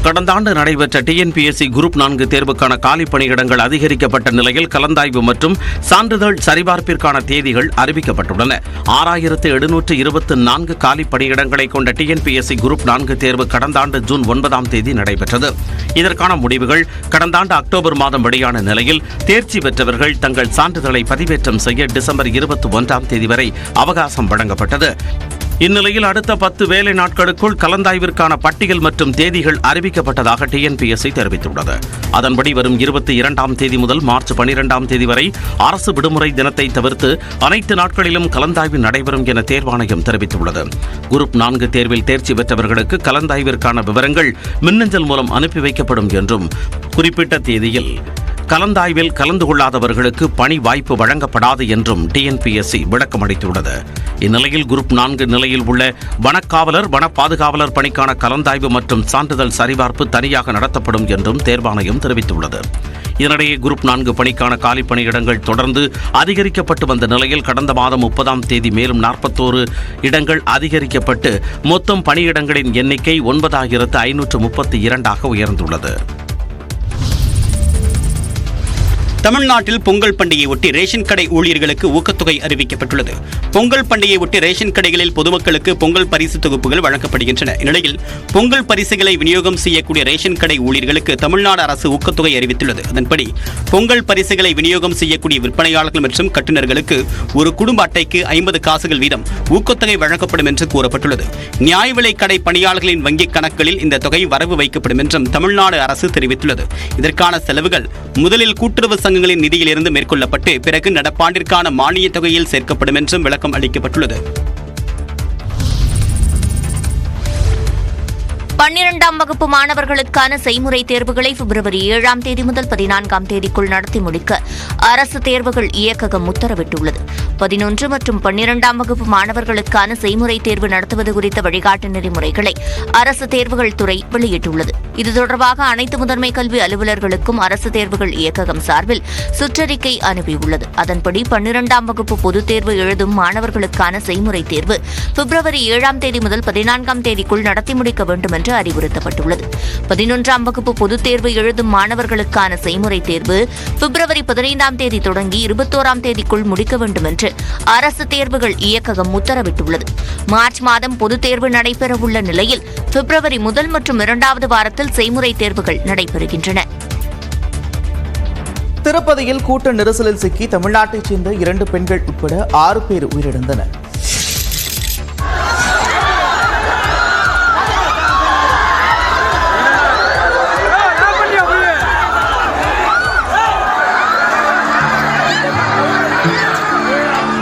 கடந்த ஆண்டு நடைபெற்ற டிஎன்பிஎஸ்சி குரூப் 4 தேர்வுக்கான காலி பணியிடங்கள் அதிகரிக்கப்பட்ட நிலையில் கலந்தாய்வு மற்றும் சான்றிதழ் சரிபார்ப்பிற்கான தேதிகள் அறிவிக்கப்பட்டுள்ளன. 6724 காலி பணியிடங்களை கொண்ட டிஎன்பிஎஸ்சி குரூப் 4 தேர்வு கடந்த ஆண்டு ஜூன் 9ஆம் தேதி நடைபெற்றது. இதற்கான முடிவுகள் கடந்த ஆண்டு அக்டோபர் மாதம் வெளியான நிலையில் தேர்ச்சி பெற்றவர்கள் தங்கள் சான்றிதழை பதிவேற்றம் செய்ய டிசம்பர் 21ஆம் தேதி வரை அவகாசம் வழங்கப்பட்டது. இந்நிலையில் அடுத்த 10 வேலை நாட்களுக்குள் கலந்தாய்விற்கான பட்டியல் மற்றும் தேதிகள் அறிவிக்கப்பட்டதாக டிஎன்பிஎஸ்சி தெரிவித்துள்ளது. அதன்படி வரும் 22ஆம் தேதி முதல் மார்ச் 12ஆம் தேதி வரை அரசு விடுமுறை தினத்தை தவிர்த்து அனைத்து நாட்களிலும் கலந்தாய்வு நடைபெறும் என தேர்வாணையம் தெரிவித்துள்ளது. குரூப் 4 தேர்வில் தேர்ச்சி பெற்றவர்களுக்கு கலந்தாய்விற்கான விவரங்கள் மின்னஞ்சல் மூலம் அனுப்பி வைக்கப்படும் என்றும் குறிப்பிட்ட தேதியில் கலந்தாய்வில் கலந்து கொள்ளாதவர்களுக்கு பணி வாய்ப்பு வழங்கப்படாது என்றும் டிஎன்பிஎஸ்சி விளக்கம் அளித்துள்ளது. இந்நிலையில் குரூப் 4 நிலையில் உள்ள வனக்காவலர் வன பாதுகாவலர் பணிக்கான கலந்தாய்வு மற்றும் சான்றிதழ் சரிபார்ப்பு தனியாக நடத்தப்படும் என்றும் தேர்வாணையம் தெரிவித்துள்ளது. இதனிடையே குரூப் 4 பணிக்கான காலி பணியிடங்கள் தொடர்ந்து அதிகரிக்கப்பட்டு வந்த நிலையில் கடந்த மாதம் 30ஆம் தேதி மேலும் 41 இடங்கள் அதிகரிக்கப்பட்டு மொத்தம் பணியிடங்களின் எண்ணிக்கை 9532 உயர்ந்துள்ளது. தமிழ்நாட்டில் பொங்கல் பண்டிகையை ஒட்டி ரேஷன் கடை ஊழியர்களுக்கு ஊக்கத்தொகை அறிவிக்கப்பட்டுள்ளது. பொங்கல் பண்டிகையை ஒட்டி ரேஷன் கடைகளில் பொதுமக்களுக்கு பொங்கல் பரிசு தொகுப்புகள் வழங்கப்படுகின்றன. இந்நிலையில் பொங்கல் பரிசுகளை விநியோகம் செய்யக்கூடிய ரேஷன் கடை ஊழியர்களுக்கு தமிழ்நாடு அரசு ஊக்கத்தொகை அறிவித்துள்ளது. அதன்படி பொங்கல் பரிசுகளை விநியோகம் செய்யக்கூடிய விற்பனையாளர்கள் மற்றும் கட்டுநர்களுக்கு ஒரு குடும்ப அட்டைக்கு 50 காசுகள் வீதம் ஊக்கத்தொகை வழங்கப்படும் என்று கூறப்பட்டுள்ளது. நியாய விலை கடை பணியாளர்களின் வங்கிக் கணக்குகளில் இந்த தொகை வரவு வைக்கப்படும் என்றும் தமிழ்நாடு அரசு தெரிவித்துள்ளது. இதற்கான செலவுகள் முதலில் கூட்டுறவு சங்கங்களின் நிதியிலிருந்து மேற்கொள்ளப்பட்டு பிறகு நடப்பாண்டிற்கான மானிய தொகையில் சேர்க்கப்படும் என்றும் விளக்கம் அளிக்கப்பட்டுள்ளது. 12ஆம் வகுப்பு மாணவர்களுக்கான செய்முறை தேர்வுகளை பிப்ரவரி 7ஆம் தேதி முதல் 14ஆம் தேதிக்குள் நடத்தி முடிக்க அரசு தேர்வுகள் இயக்ககம் உத்தரவிட்டுள்ளது. 11 மற்றும் 12ஆம் வகுப்பு மாணவர்களுக்கான செய்முறை தேர்வு நடத்துவது குறித்த வழிகாட்டு நெறிமுறைகளை அரசு தேர்வுகள் துறை வெளியிட்டுள்ளது. இது தொடர்பாக அனைத்து முதன்மை கல்வி அலுவலர்களுக்கும் அரசு தேர்வுகள் இயக்ககம் சார்பில் சுற்றறிக்கை அனுப்பியுள்ளது. அதன்படி 12ஆம் வகுப்பு பொதுத் தேர்வு எழுதும் மாணவர்களுக்கான செய்முறை தேர்வு பிப்ரவரி 7ஆம் தேதி முதல் 14ஆம் தேதிக்குள் நடத்தி முடிக்க வேண்டும் என்று அறிவுறுத்தப்பட்டுள்ளது. 11ஆம் வகுப்பு பொதுத் தேர்வு எழுதும் மாணவர்களுக்கான செய்முறை தேர்வு பிப்ரவரி 15ஆம் தேதி தொடங்கி 21ஆம் தேதிக்குள் முடிக்க வேண்டும் என்று அரசு தேர்வுகள் இயக்ககம் உத்தரவிட்டுள்ளது. மார்ச் மாதம் பொதுத் தேர்வு நடைபெறவுள்ள நிலையில் பிப்ரவரி 1 மற்றும் 2வது வாரத்தில் செய்முறை தேர்வுகள் நடைபெறுகின்றன. திருப்பதியில் கூட்ட நெரிசலில் சிக்கி தமிழ்நாட்டைச் சேர்ந்த 2 பெண்கள் உட்பட 6 பேர் உயிரிழந்தனர்.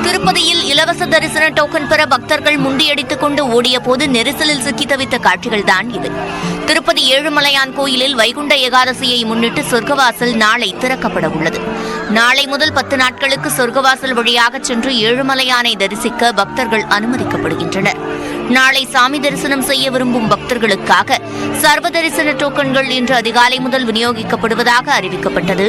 திருப்பதியில் இலவச தரிசன டோக்கன் பெற பக்தர்கள் முண்டியடித்துக் கொண்டு ஓடிய போது நெரிசலில் சிக்கி தவித்த காட்சிகள்தான் இவை. திருப்பதி ஏழுமலையான் கோயிலில் வைகுண்ட ஏகாதசியை முன்னிட்டு சொர்க்கவாசல் நாளை திறக்கப்பட உள்ளது. நாளை முதல் 10 நாட்களுக்கு சொர்க்கவாசல் வழியாக சென்று ஏழுமலையானை தரிசிக்க பக்தர்கள் அனுமதிக்கப்படுகின்றனர். நாளை சாமி தரிசனம் செய்ய விரும்பும் பக்தர்களுக்காக சர்வ தரிசன டோக்கன்கள் இன்று அதிகாலை முதல் விநியோகிக்கப்படுவதாக அறிவிக்கப்பட்டது.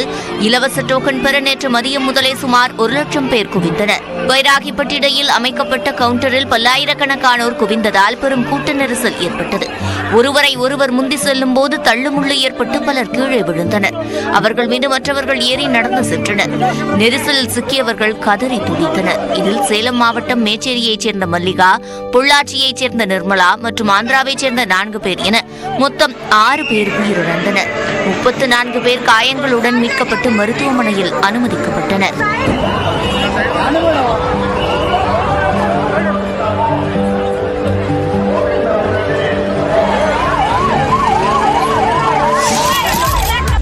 இலவச டோக்கன் பெற நேற்று மதியம் முதலே சுமார் 1 லட்சம் பேர் குவிந்தனர். வைராகிப்பட்டிடையில் அமைக்கப்பட்ட கவுண்டரில் பல்லாயிரக்கணக்கானோர் குவிந்ததால் பெரும் கூட்ட நெரிசல் ஏற்பட்டது. ஒருவரை ஒருவர் முந்தி செல்லும் போது தள்ளுமுள்ளு ஏற்பட்டு பலர் கீழே விழுந்தனர். அவர்கள் மீது மற்றவர்கள் ஏறி நடந்து சென்றனர். நெரிசலில் சிக்கியவர்கள் கதறி துடித்தனர். இதில் சேலம் மாவட்டம் மேச்சேரியைச் சேர்ந்த மல்லிகா, பொள்ளாச்சியைச் சேர்ந்த நிர்மலா மற்றும் ஆந்திராவைச் சேர்ந்த 4 பேர் என மொத்தம் 6 பேர் உயிரிழந்தனர். 34 பேர் காயங்களுடன் மீட்கப்பட்டு மருத்துவமனையில் அனுமதிக்கப்பட்டனர்.